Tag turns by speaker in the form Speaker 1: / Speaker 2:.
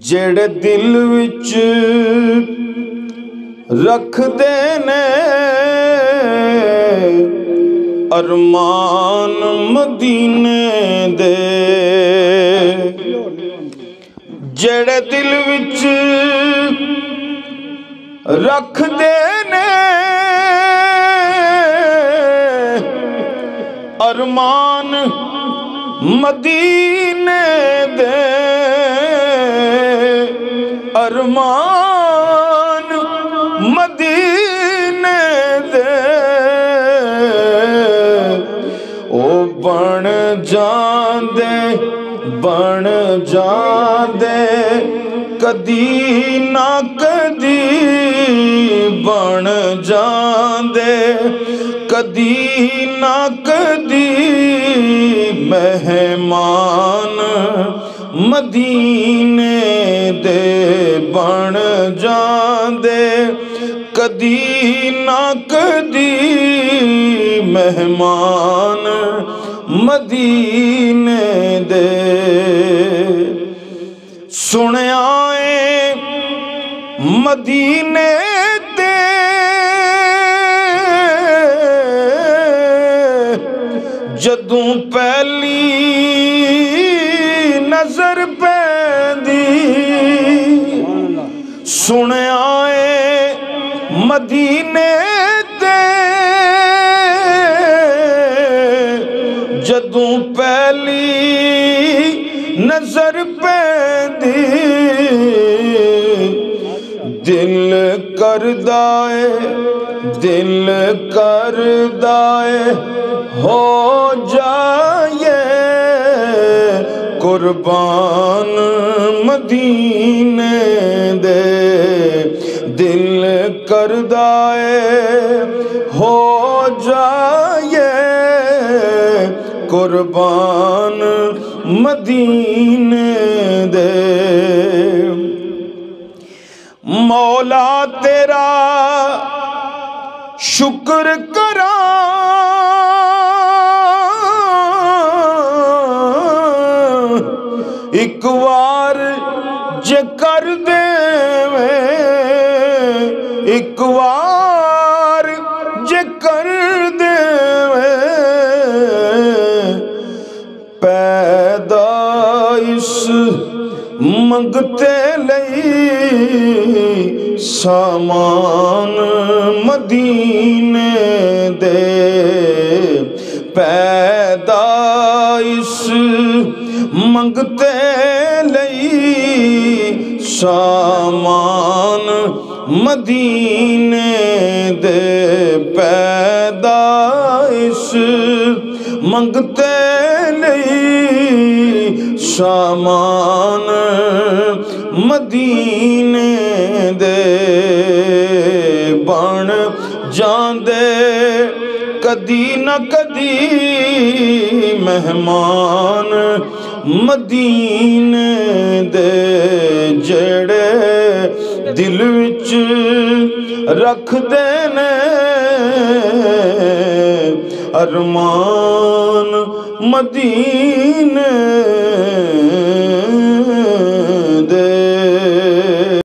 Speaker 1: جڑے دل وچ رکھ دینے ارمان مدینے دے، جڑے دل وچ رکھ دینے ارمان مدینے دے، ارمان مدینے دے، او بن جاندے کدی نہ کدی بن جاندے کدی نہ کدی مہمان مدینے دے، بن جاندے کدی نہ کدی مہمان مدینے دے۔ سنیا اے مدینے تے جدوں پہلی نظر پیندی، سنیا اے مدینے تے جدوں پہلی نظر پیندی، دل کردائے ہو جائے قربان مدینے دے، دل کردائے ہو جائے قربان مدینے دے۔ مولا تیرا شکر کراں ایک وار جے کر دیویں، ایک وار جے کر دیویں، پیدائش منگتے لئی سامان مدینے دے، پیدائش منگتے لئی سامان مدینے دے، پیدائش منگتے لئی سامان مدینے دے، بن جاندے کدی نہ کدی مہمان مدینے دے، جڑے دل وچ رکھ دینے ارمان مدینے